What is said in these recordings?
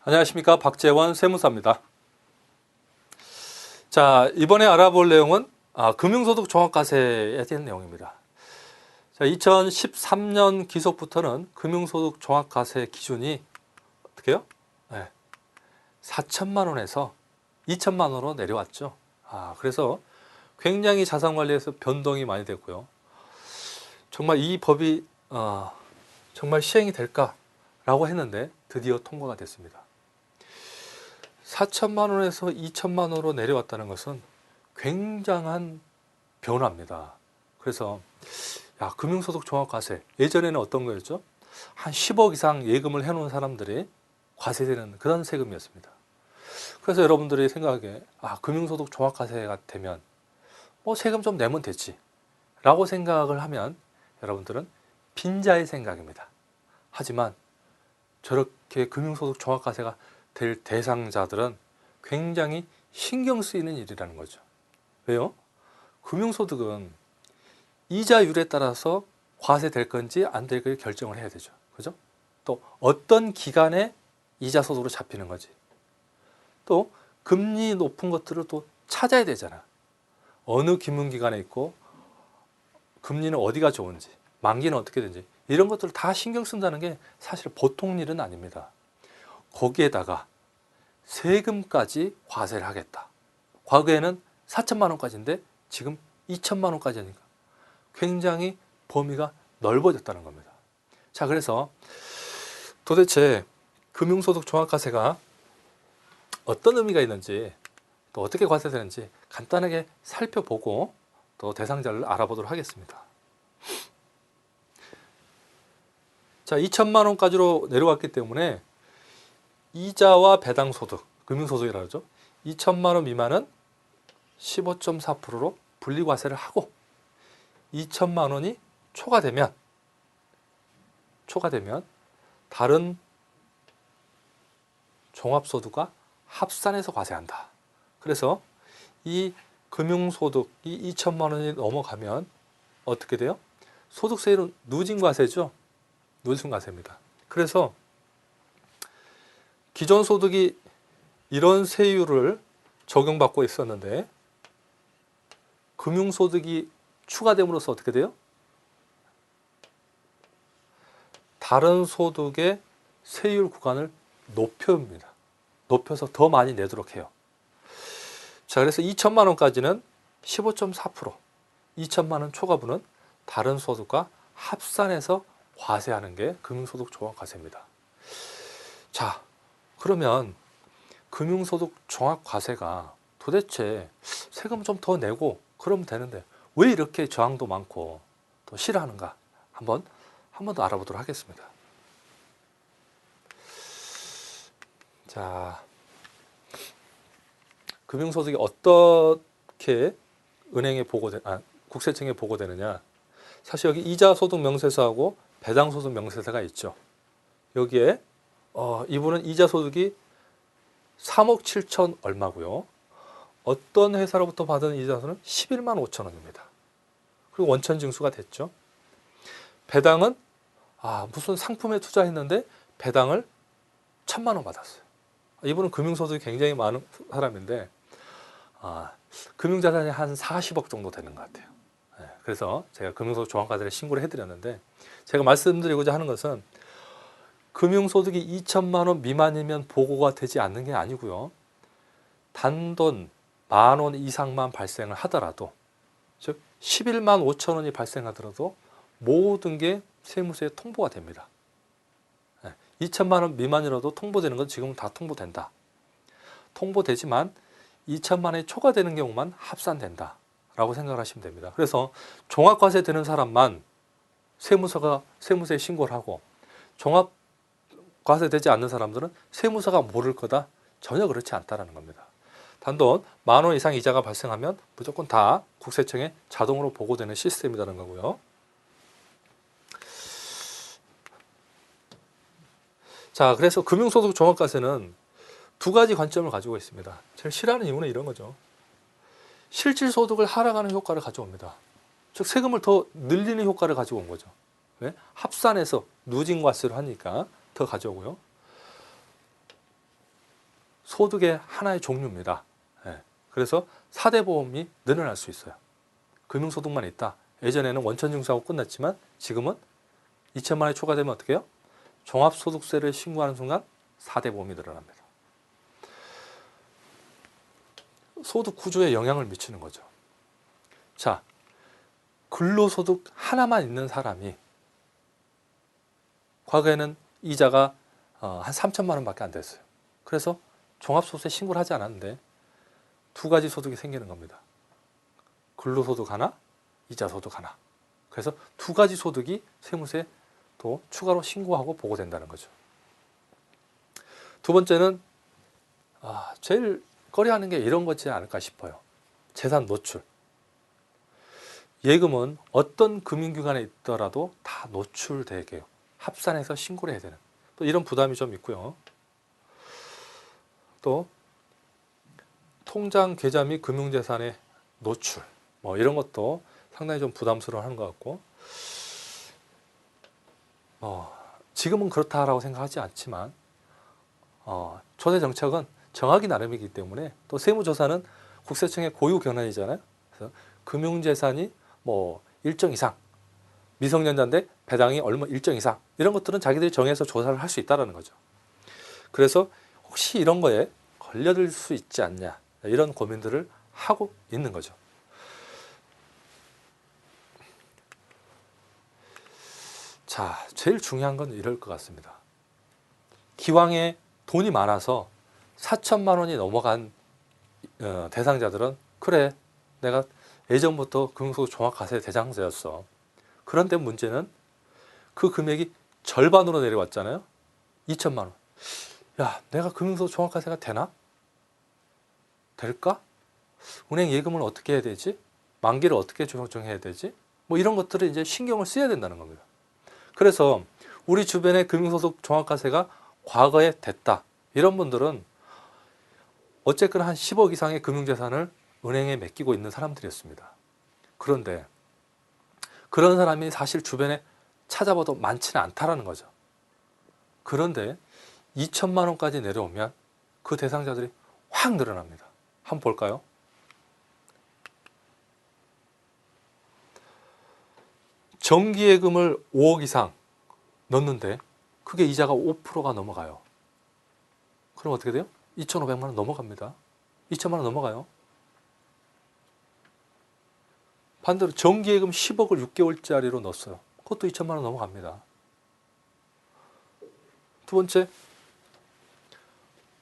안녕하십니까, 박재원 세무사입니다. 자, 이번에 알아볼 내용은 금융소득 종합과세에 대한 내용입니다. 자, 2013년 기속부터는 금융소득 종합과세 기준이 어떻게요? 4천만 원에서 2천만 원으로 내려왔죠. 그래서 굉장히 자산관리에서 변동이 많이 됐고요. 정말 이 법이 정말 시행이 될까라고 했는데 드디어 통과가 됐습니다. 4천만 원에서 2천만 원으로 내려왔다는 것은 굉장한 변화입니다. 그래서 금융소득 종합과세, 예전에는 어떤 거였죠? 한 10억 이상 예금을 해놓은 사람들이 과세되는 그런 세금이었습니다. 그래서 여러분들이 생각하기에 금융소득 종합과세가 되면 세금 좀 내면 되지 라고 생각을 하면 여러분들은 빈자의 생각입니다. 하지만 저렇게 금융소득 종합과세가 될 대상자들은 굉장히 신경 쓰이는 일이라는 거죠. 왜요? 금융소득은 이자율에 따라서 과세될 건지 안 될 건지 결정을 해야 되죠. 그죠? 또 어떤 기간에 이자소득으로 잡히는 거지. 또 금리 높은 것들을 또 찾아야 되잖아. 어느 금융기관에 있고 금리는 어디가 좋은지, 만기는 어떻게 되는지 이런 것들을 다 신경 쓴다는 게 사실 보통 일은 아닙니다. 거기에다가 세금까지 과세를 하겠다. 과거에는 4천만 원까지인데 지금 2천만 원까지 하니까 굉장히 범위가 넓어졌다는 겁니다. 자, 그래서 도대체 금융소득 종합과세가 어떤 의미가 있는지 또 어떻게 과세되는지 간단하게 살펴보고 또 대상자를 알아보도록 하겠습니다. 자, 2천만 원까지로 내려왔기 때문에 이자와 배당소득, 금융소득이라고 하죠. 2천만 원 미만은 15.4%로 분리과세를 하고 2천만 원이 초과되면 다른 종합소득과 합산해서 과세한다. 그래서 이 금융소득, 이 2천만 원이 넘어가면 어떻게 돼요? 소득세율은 누진과세죠. 누진과세입니다. 그래서 기존 소득이 이런 세율을 적용받고 있었는데 금융소득이 추가됨으로써 어떻게 돼요? 다른 소득의 세율 구간을 높여줍니다. 높여서 더 많이 내도록 해요. 자, 그래서 2천만 원까지는 15.4%, 2천만 원 초과분은 다른 소득과 합산해서 과세하는 게 금융소득 종합과세입니다. 자, 그러면 금융소득 종합과세가 도대체 세금 좀 더 내고 그러면 되는데 왜 이렇게 저항도 많고 또 싫어하는가 한 번 더 알아보도록 하겠습니다. 자, 금융소득이 어떻게 은행에 국세청에 보고되느냐. 사실 여기 이자소득 명세서하고 배당소득 명세서가 있죠. 여기에 이분은 이자소득이 3억 7천 얼마고요. 어떤 회사로부터 받은 이자소는 11만 5천 원입니다. 그리고 원천징수가 됐죠. 배당은 무슨 상품에 투자했는데 배당을 1,000만 원 받았어요. 이분은 금융소득이 굉장히 많은 사람인데 금융자산이 한 40억 정도 되는 것 같아요. 그래서 제가 금융소득 종합과세를 신고를 해드렸는데 제가 말씀드리고자 하는 것은 금융소득이 2천만 원 미만이면 보고가 되지 않는 게 아니고요. 단돈 10,000원 이상만 발생을 하더라도 즉 11만 5천 원이 발생하더라도 모든 게 세무서에 통보가 됩니다. 2천만 원 미만이라도 통보되는 건 지금은 다 통보된다. 통보되지만 2천만 원이 초과되는 경우만 합산된다 라고 생각을 하시면 됩니다. 그래서 종합과세 되는 사람만 세무서에 신고를 하고 종합과세 되지 않는 사람들은 세무서가 모를 거다. 전혀 그렇지 않다는 겁니다. 단돈 10,000원 이상 이자가 발생하면 무조건 다 국세청에 자동으로 보고되는 시스템이라는 거고요. 자, 그래서 금융소득 종합과세는 두 가지 관점을 가지고 있습니다. 제일 싫어하는 이유는 이런 거죠. 실질소득을 하락하는 효과를 가져옵니다. 즉 세금을 더 늘리는 효과를 가지고 온 거죠. 왜? 합산해서 누진과세를 하니까 더 가져오고요. 소득의 하나의 종류입니다. 예. 그래서 4대 보험이 늘어날 수 있어요. 금융소득만 있다. 예전에는 원천징수하고 끝났지만 지금은 2천만 원이 초과되면 어떻게 해요? 종합소득세를 신고하는 순간 4대 보험이 늘어납니다. 소득 구조에 영향을 미치는 거죠. 자, 근로소득 하나만 있는 사람이 과거에는 이자가 한 3천만 원밖에 안 됐어요. 그래서 종합소득세 신고를 하지 않았는데 두 가지 소득이 생기는 겁니다. 근로소득 하나, 이자소득 하나. 그래서 두 가지 소득이 세무서에 또 추가로 신고하고 보고된다는 거죠. 두 번째는 제일 꺼려하는 게 이런 거지 않을까 싶어요. 재산 노출. 예금은 어떤 금융기관에 있더라도 다 노출되게 해요. 합산해서 신고를 해야 되는 또 이런 부담이 좀 있고요. 또 통장 계좌 및 금융재산의 노출 뭐 이런 것도 상당히 좀 부담스러워하는 것 같고 지금은 그렇다라고 생각하지 않지만 조세 정책은 정하기 나름이기 때문에 또 세무조사는 국세청의 고유 권한이잖아요. 그래서 금융재산이 뭐 일정 이상 미성년자인데 배당이 얼마 일정 이상 이런 것들은 자기들이 정해서 조사를 할 수 있다는 거죠. 그래서 혹시 이런 거에 걸려들 수 있지 않냐 이런 고민들을 하고 있는 거죠. 자, 제일 중요한 건 이럴 것 같습니다. 기왕에 돈이 많아서 4천만 원이 넘어간 대상자들은 그래 내가 예전부터 금융소득 종합과세 대상자였어. 그런데 문제는 그 금액이 절반으로 내려왔잖아요. 2천만 원. 야, 내가 금융소득 종합과세가 되나? 될까? 은행 예금을 어떻게 해야 되지? 만기를 어떻게 조정해야 되지? 뭐 이런 것들을 이제 신경을 써야 된다는 겁니다. 그래서 우리 주변에 금융소득 종합과세가 과거에 됐다. 이런 분들은 어쨌거나 한 10억 이상의 금융재산을 은행에 맡기고 있는 사람들이었습니다. 그런데 그런 사람이 사실 주변에 찾아봐도 많지는 않다라는 거죠. 그런데 2천만 원까지 내려오면 그 대상자들이 확 늘어납니다. 한번 볼까요? 정기예금을 5억 이상 넣는데 그게 이자가 5%가 넘어가요. 그럼 어떻게 돼요? 2,500만 원 넘어갑니다. 2천만 원 넘어가요. 반대로 정기예금 10억을 6개월짜리로 넣었어요. 그것도 2천만 원 넘어갑니다. 두 번째,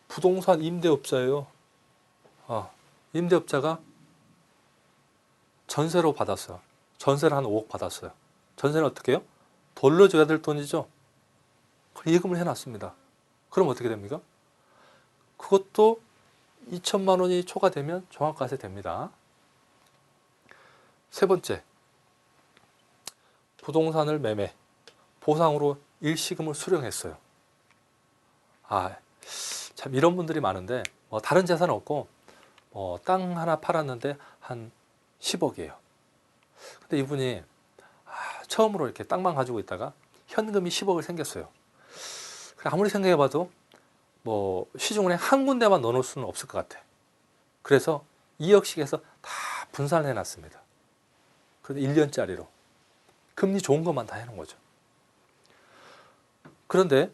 부동산 임대업자예요. 임대업자가 전세로 받았어요. 전세를 한 5억 받았어요. 전세는 어떻게 해요? 돌려줘야 될 돈이죠. 예금을 해놨습니다. 그럼 어떻게 됩니까? 그것도 2천만 원이 초과되면 종합과세 됩니다. 세 번째, 부동산을 매매, 보상으로 일시금을 수령했어요. 참 이런 분들이 많은데 다른 재산은 없고 땅 하나 팔았는데 한 10억이에요. 근데 이분이 처음으로 이렇게 땅만 가지고 있다가 현금이 10억을 생겼어요. 아무리 생각해봐도 시중은행 한 군데만 넣어놓을 수는 없을 것 같아. 그래서 2억씩 해서 다 분산을 해놨습니다. 그런데 1년짜리로 금리 좋은 것만 다 해놓은 거죠. 그런데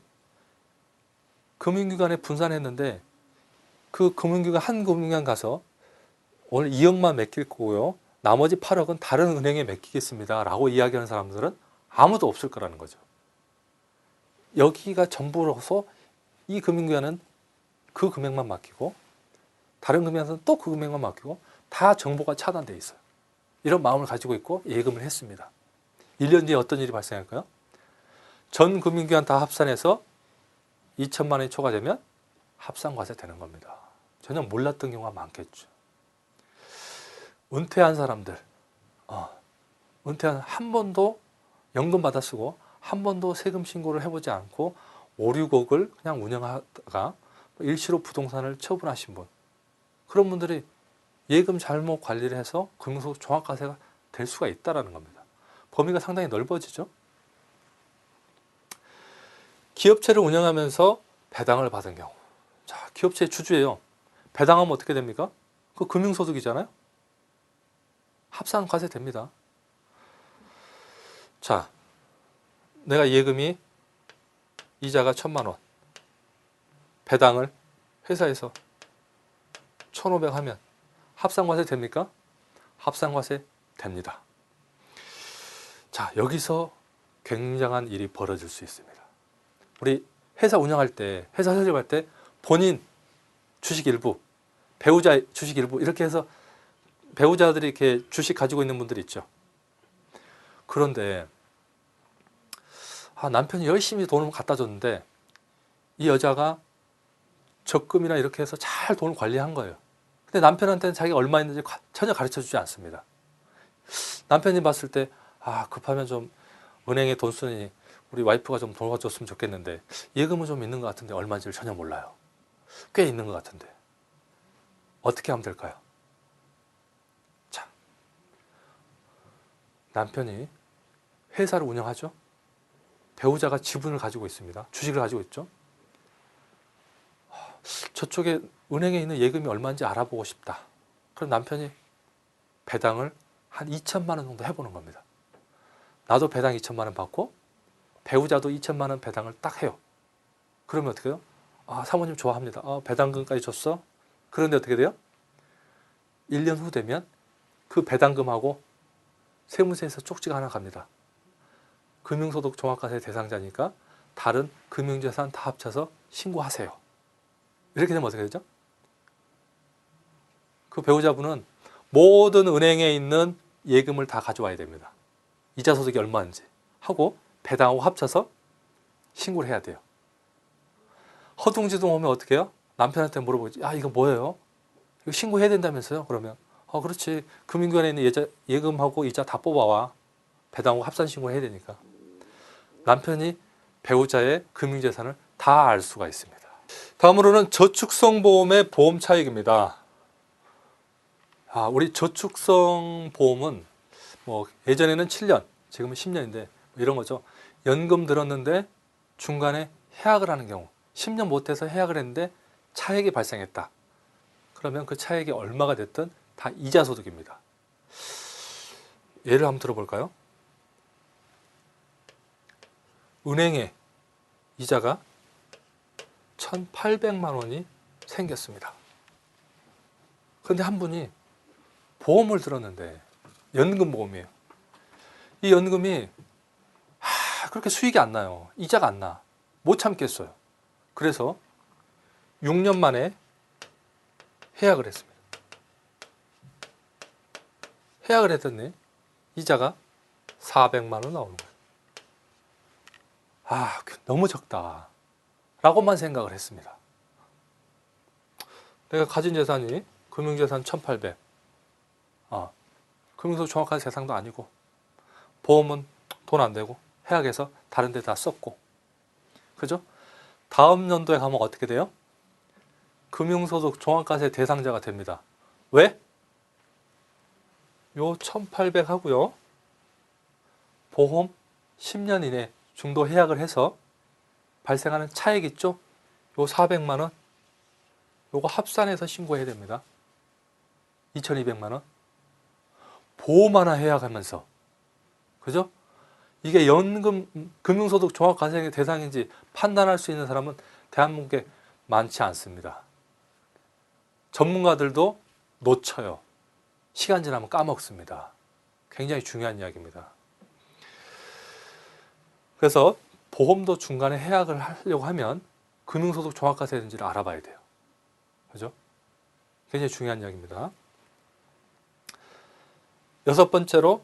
금융기관에 분산했는데 그 금융기관 한 금융기관 가서 오늘 2억만 맡길 거고요. 나머지 8억은 다른 은행에 맡기겠습니다. 라고 이야기하는 사람들은 아무도 없을 거라는 거죠. 여기가 전부로서 이 금융기관은 그 금액만 맡기고 다른 금융기관은 또 그 금액만 맡기고 다 정보가 차단되어 있어요. 이런 마음을 가지고 있고 예금을 했습니다. 1년 뒤에 어떤 일이 발생할까요? 전 금융기관 다 합산해서 2천만 원이 초과되면 합산과세 되는 겁니다. 전혀 몰랐던 경우가 많겠죠. 은퇴한 사람들, 은퇴한 한 번도 연금 받아 쓰고 한 번도 세금 신고를 해보지 않고 5, 6억을 그냥 운영하다가 일시로 부동산을 처분하신 분, 그런 분들이 예금 잘못 관리를 해서 금융소득 종합과세가 될 수가 있다는 겁니다. 범위가 상당히 넓어지죠. 기업체를 운영하면서 배당을 받은 경우, 자, 기업체의 주주예요. 배당하면 어떻게 됩니까? 그 금융소득이잖아요. 합산과세 됩니다. 자, 내가 예금이 이자가 1,000만 원, 배당을 회사에서 1,500 하면 합산과세 됩니까? 합산과세 됩니다. 자, 여기서 굉장한 일이 벌어질 수 있습니다. 우리 회사 운영할 때, 회사 설립할 때 본인 주식 일부, 배우자 주식 일부 이렇게 해서 배우자들이 이렇게 주식 가지고 있는 분들이 있죠. 그런데 남편이 열심히 돈을 갖다 줬는데 이 여자가 적금이나 이렇게 해서 잘 돈을 관리한 거예요. 근데 남편한테는 자기가 얼마 있는지 전혀 가르쳐 주지 않습니다. 남편이 봤을 때 급하면 좀 은행에 돈 쓰니 우리 와이프가 좀 도와줬으면 좋겠는데 예금은 좀 있는 것 같은데 얼마인지를 전혀 몰라요. 꽤 있는 것 같은데 어떻게 하면 될까요? 자, 남편이 회사를 운영하죠. 배우자가 지분을 가지고 있습니다. 주식을 가지고 있죠. 저쪽에 은행에 있는 예금이 얼마인지 알아보고 싶다. 그럼 남편이 배당을 한 2천만 원 정도 해보는 겁니다. 나도 배당 2천만 원 받고 배우자도 2천만 원 배당을 딱 해요. 그러면 어떻게 해요? 사모님 좋아합니다. 배당금까지 줬어? 그런데 어떻게 돼요? 1년 후 되면 그 배당금하고 세무서에서 쪽지가 하나 갑니다. 금융소득 종합과세 대상자니까 다른 금융재산 다 합쳐서 신고하세요. 이렇게 되면 어떻게 되죠? 그 배우자분은 모든 은행에 있는 예금을 다 가져와야 됩니다. 이자 소득이 얼마인지 하고 배당하고 합쳐서 신고를 해야 돼요. 허둥지둥 오면 어떻게 해요? 남편한테 물어보지. 이거 뭐예요? 이거 신고해야 된다면서요? 그러면 그렇지. 금융권에 있는 예금하고 이자 다 뽑아와. 배당하고 합산 신고해야 되니까. 남편이 배우자의 금융재산을 다 알 수가 있습니다. 다음으로는 저축성 보험의 보험 차익입니다. 우리 저축성 보험은 예전에는 7년, 지금은 10년인데 이런 거죠. 연금 들었는데 중간에 해약을 하는 경우 10년 못해서 해약을 했는데 차액이 발생했다. 그러면 그 차액이 얼마가 됐든 다 이자 소득입니다. 예를 한번 들어볼까요? 은행에 이자가 1,800만 원이 생겼습니다. 그런데 한 분이 보험을 들었는데 연금보험이에요. 이 연금이 그렇게 수익이 안 나요. 이자가 안 나. 못 참겠어요. 그래서 6년 만에 해약을 했습니다. 해약을 했더니 이자가 400만 원 나오는 거예요. 너무 적다 라고만 생각을 했습니다. 내가 가진 재산이 금융재산 1,800, 금융소득 종합과세 대상도 아니고 보험은 돈 안 되고 해약해서 다른 데 다 썼고, 그죠? 다음 연도에 가면 어떻게 돼요? 금융소득 종합과세 대상자가 됩니다. 왜? 요 1,800 하고요, 보험 10년 이내 중도 해약을 해서 발생하는 차액 있죠? 요 400만 원, 요거 합산해서 신고해야 됩니다. 2,200만 원. 보험 하나 해약하면서, 그죠? 이게 연금, 금융소득 종합과세 대상인지 판단할 수 있는 사람은 대한민국에 많지 않습니다. 전문가들도 놓쳐요. 시간 지나면 까먹습니다. 굉장히 중요한 이야기입니다. 그래서 보험도 중간에 해약을 하려고 하면 금융소득 종합과세인지를 알아봐야 돼요. 그죠? 굉장히 중요한 이야기입니다. 여섯 번째로,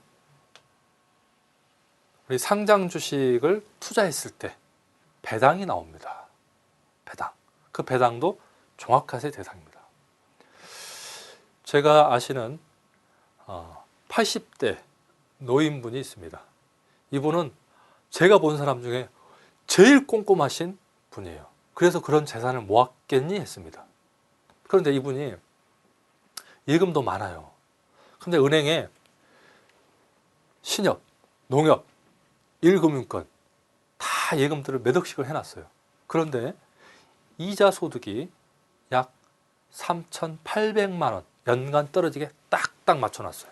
우리 상장 주식을 투자했을 때 배당이 나옵니다. 배당. 그 배당도 종합과세 대상입니다. 제가 아시는 80대 노인분이 있습니다. 이분은 제가 본 사람 중에 제일 꼼꼼하신 분이에요. 그래서 그런 재산을 모았겠니 했습니다. 그런데 이분이 예금도 많아요. 근데 은행에 신협, 농협, 1금융권 다 예금들을 몇 억씩을 해놨어요. 그런데 이자 소득이 약 3,800만 원 연간 떨어지게 딱딱 맞춰놨어요.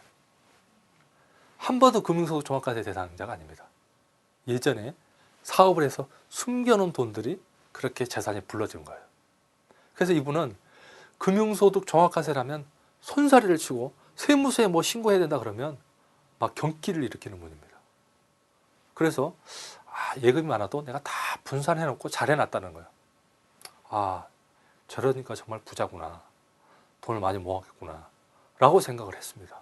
한 번도 금융소득 종합과세 대상자가 아닙니다. 예전에 사업을 해서 숨겨놓은 돈들이 그렇게 재산이 불러진 거예요. 그래서 이분은 금융소득 종합과세라면 손사래를 치고 세무서에 뭐 신고해야 된다 그러면 막 경기를 일으키는 분입니다. 그래서 예금이 많아도 내가 다 분산해놓고 잘 해놨다는 거예요. 저러니까 정말 부자구나. 돈을 많이 모았겠구나 라고 생각을 했습니다.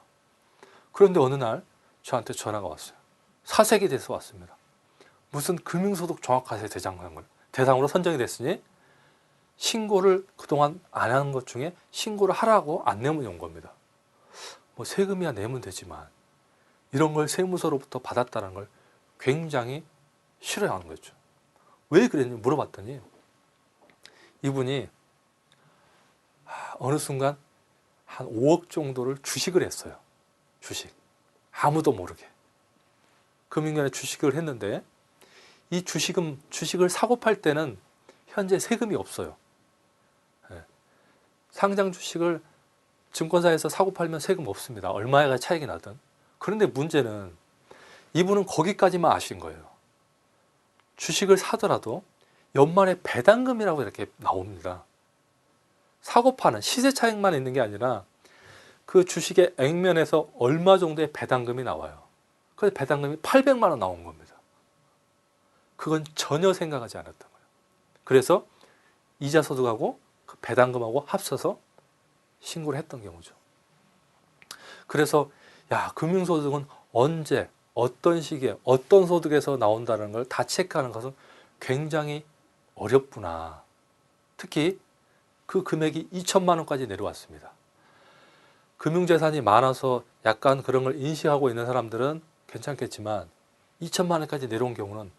그런데 어느 날 저한테 전화가 왔어요. 사색이 돼서 왔습니다. 무슨 금융소득 종합과세 대상으로 선정이 됐으니 신고를 그동안 안 한 것 중에 신고를 하라고 안내문이 온 겁니다. 뭐 세금이야 내면 되지만 이런 걸 세무서로부터 받았다는 걸 굉장히 싫어하는 거죠. 왜 그랬냐 물어봤더니 이분이 어느 순간 한 5억 정도를 주식을 했어요. 주식. 아무도 모르게. 금융권에 주식을 했는데 이 주식을 사고 팔 때는 현재 세금이 없어요. 상장 주식을 증권사에서 사고 팔면 세금 없습니다. 얼마가 차익이 나든. 그런데 문제는 이분은 거기까지만 아신 거예요. 주식을 사더라도 연말에 배당금이라고 이렇게 나옵니다. 사고 파는 시세 차익만 있는 게 아니라 그 주식의 액면에서 얼마 정도의 배당금이 나와요. 그래서 배당금이 800만 원 나온 겁니다. 그건 전혀 생각하지 않았던 거예요. 그래서 이자 소득하고 그 배당금하고 합쳐서 신고를 했던 경우죠. 그래서 금융소득은 언제 어떤 시기에 어떤 소득에서 나온다는 걸 다 체크하는 것은 굉장히 어렵구나. 특히 그 금액이 2천만 원까지 내려왔습니다. 금융재산이 많아서 약간 그런 걸 인식하고 있는 사람들은 괜찮겠지만 2천만 원까지 내려온 경우는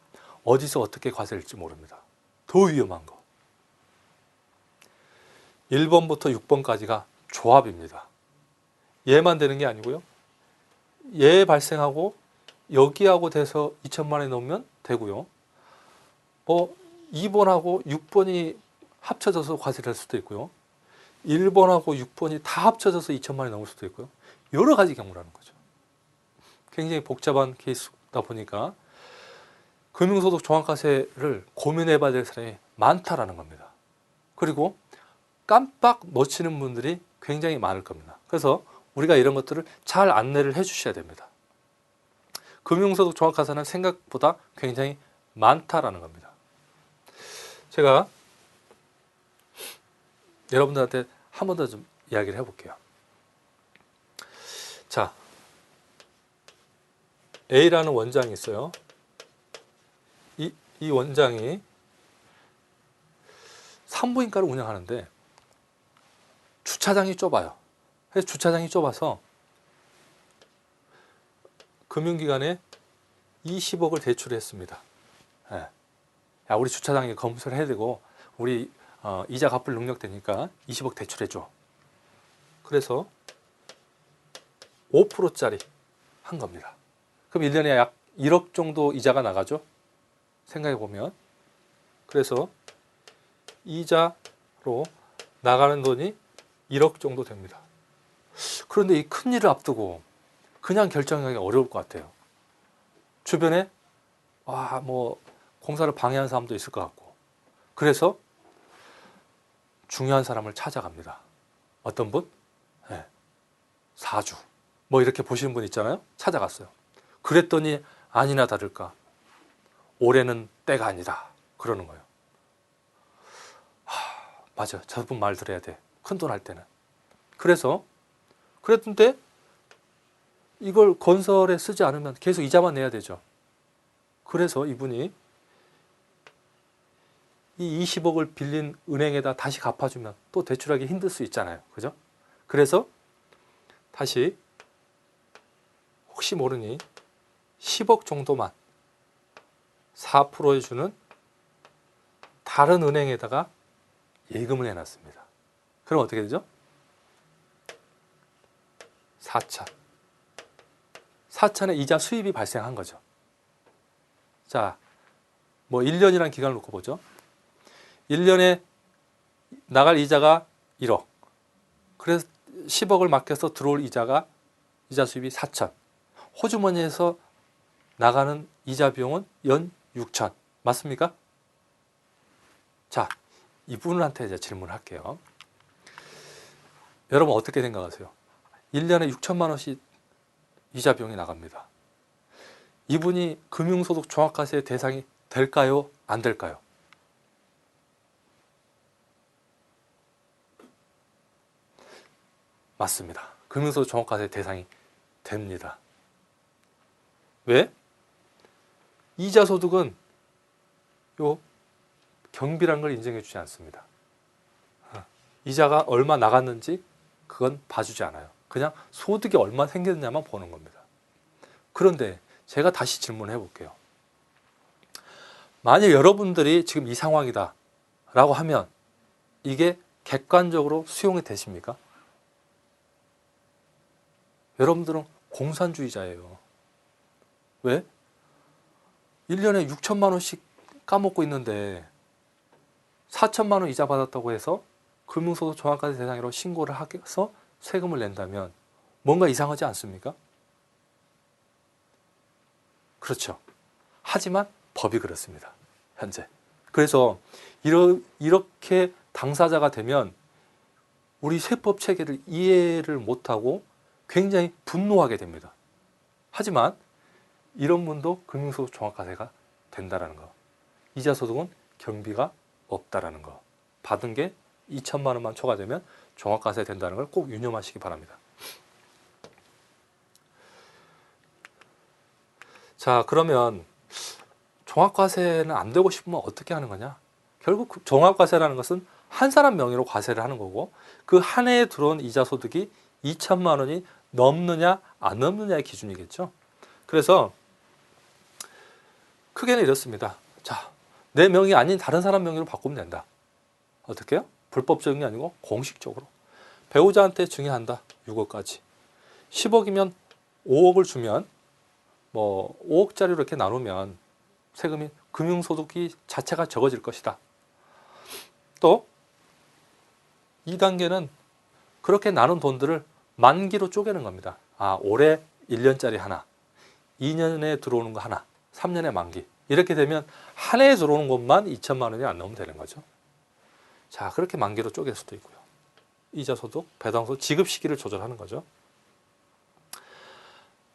어디서 어떻게 과세될지 모릅니다. 더 위험한 거. 1번부터 6번까지가 조합입니다. 얘만 되는 게 아니고요. 얘 발생하고 여기하고 돼서 2천만 원이 넘으면 되고요. 2번하고 6번이 합쳐져서 과세될 수도 있고요. 1번하고 6번이 다 합쳐져서 2천만 원이 넘을 수도 있고요. 여러 가지 경우라는 거죠. 굉장히 복잡한 케이스다 보니까 금융소득 종합과세를 고민해 봐야 될 사람이 많다라는 겁니다. 그리고 깜빡 놓치는 분들이 굉장히 많을 겁니다. 그래서 우리가 이런 것들을 잘 안내를 해 주셔야 됩니다. 금융소득 종합과세는 생각보다 굉장히 많다라는 겁니다. 제가 여러분들한테 한 번 더 좀 이야기를 해볼게요. 자, A라는 원장이 있어요. 이 원장이 산부인과를 운영하는데 주차장이 좁아요. 그래서 주차장이 좁아서 금융기관에 20억을 대출했습니다. 우리 주차장에 건설을 해야 되고 우리 이자 갚을 능력 되니까 20억 대출해줘. 그래서 5%짜리 한 겁니다. 그럼 1년에 약 1억 정도 이자가 나가죠. 생각해 보면. 그래서 이자로 나가는 돈이 1억 정도 됩니다. 그런데 이 큰 일을 앞두고 그냥 결정하기 어려울 것 같아요. 주변에 공사를 방해하는 사람도 있을 것 같고. 그래서 중요한 사람을 찾아갑니다. 어떤 분? 사주. 이렇게 보시는 분 있잖아요. 찾아갔어요. 그랬더니 아니나 다를까 올해는 때가 아니다 그러는 거예요. 맞아, 저분 말 들어야 돼. 큰돈 할 때는. 그랬는데 이걸 건설에 쓰지 않으면 계속 이자만 내야 되죠. 그래서 이분이 이 20억을 빌린 은행에다 다시 갚아주면 또 대출하기 힘들 수 있잖아요. 그죠? 그래서 다시 혹시 모르니 10억 정도만 4% 해주는 다른 은행에다가 예금을 해놨습니다. 그럼 어떻게 되죠? 4천의 이자 수입이 발생한 거죠. 자, 1년이라는 기간을 놓고 보죠. 1년에 나갈 이자가 1억. 그래서 10억을 맡겨서 들어올 이자 수입이 4천. 호주머니에서 나가는 이자 비용은 연 6천. 맞습니까? 자, 이분한테 이제 질문할게요. 여러분 어떻게 생각하세요? 1년에 6천만 원씩 이자 비용이 나갑니다. 이분이 금융소득 종합과세 대상이 될까요? 안 될까요? 맞습니다. 금융소득 종합과세 대상이 됩니다. 왜? 이자 소득은 요 경비라는 걸 인정해 주지 않습니다. 이자가 얼마 나갔는지 그건 봐주지 않아요. 그냥 소득이 얼마 생겼냐만 보는 겁니다. 그런데 제가 다시 질문해 볼게요. 만약 여러분들이 지금 이 상황이다 라고 하면 이게 객관적으로 수용이 되십니까? 여러분들은 공산주의자예요. 왜? 1년에 6천만 원씩 까먹고 있는데 4천만 원 이자 받았다고 해서 금융소득 종합과세 대상으로 신고를 해서 세금을 낸다면 뭔가 이상하지 않습니까? 그렇죠. 하지만 법이 그렇습니다. 현재. 그래서 이렇게 당사자가 되면 우리 세법 체계를 이해를 못하고 굉장히 분노하게 됩니다. 하지만 이런 분도 금융소득 종합과세가 된다는 거. 이자소득은 경비가 없다라는 거. 받은 게 2천만 원만 초과되면 종합과세 된다는 걸 꼭 유념하시기 바랍니다. 자, 그러면 종합과세는 안 되고 싶으면 어떻게 하는 거냐? 결국 종합과세라는 것은 한 사람 명의로 과세를 하는 거고 그 한 해에 들어온 이자 소득이 2천만 원이 넘느냐 안 넘느냐의 기준이겠죠. 그래서 크게는 이렇습니다. 자, 내 명의 아닌 다른 사람 명의로 바꾸면 된다. 어떻게 해요? 불법적인 게 아니고 공식적으로. 배우자한테 증여한다. 6억까지. 10억이면 5억을 주면 뭐 5억짜리로 이렇게 나누면 세금이 금융소득이 자체가 적어질 것이다. 또 2단계는 그렇게 나눈 돈들을 만기로 쪼개는 겁니다. 아, 올해 1년짜리 하나, 2년에 들어오는 거 하나, 3년에 만기. 이렇게 되면 한 해에 들어오는 것만 2천만 원이 안 나오면 되는 거죠. 자, 그렇게 만기로 쪼갤 수도 있고요. 이자소득, 배당소득, 지급 시기를 조절하는 거죠.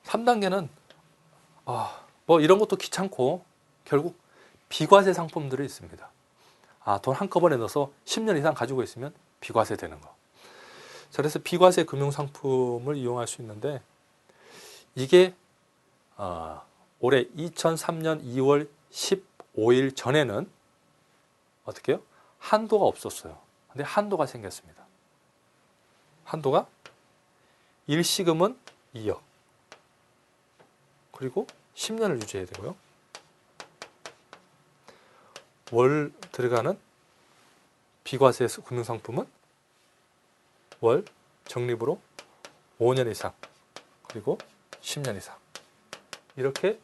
3단계는 뭐 이런 것도 귀찮고 결국 비과세 상품들이 있습니다. 아, 돈 한꺼번에 넣어서 10년 이상 가지고 있으면 비과세 되는 거. 자, 그래서 비과세 금융상품을 이용할 수 있는데 이게 올해 2003년 2월 15일 전에는 어떻게 해요? 한도가 없었어요. 근데 한도가 생겼습니다. 한도가 일시금은 2억. 그리고 10년을 유지해야 되고요. 월 들어가는 비과세 금융상품은 월 적립으로 5년 이상 그리고 10년 이상 이렇게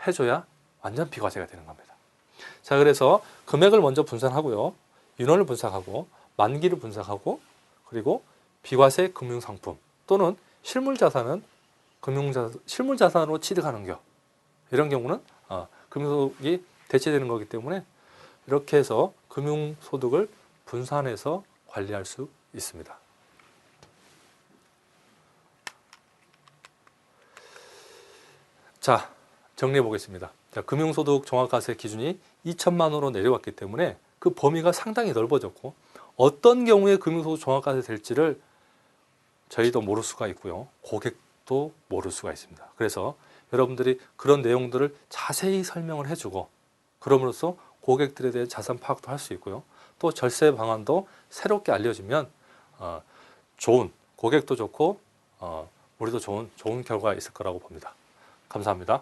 해줘야 완전 비과세가 되는 겁니다. 자, 그래서 금액을 먼저 분산하고요. 인원을 분석하고 만기를 분석하고 그리고 비과세 금융상품 또는 실물자산은 실물자산으로 취득하는 경우 이런 경우는 금융소득이 대체되는 거기 때문에 이렇게 해서 금융소득을 분산해서 관리할 수 있습니다. 자, 정리해 보겠습니다. 자, 금융소득 종합과세 기준이 2천만 원으로 내려왔기 때문에 그 범위가 상당히 넓어졌고 어떤 경우에 금융소득 종합과세 될지를 저희도 모를 수가 있고요. 고객도 모를 수가 있습니다. 그래서 여러분들이 그런 내용들을 자세히 설명을 해주고 그럼으로써 고객들에 대해 자산 파악도 할 수 있고요. 또 절세 방안도 새롭게 알려지면 좋은 고객도 좋고 우리도 좋은 결과가 있을 거라고 봅니다. 감사합니다.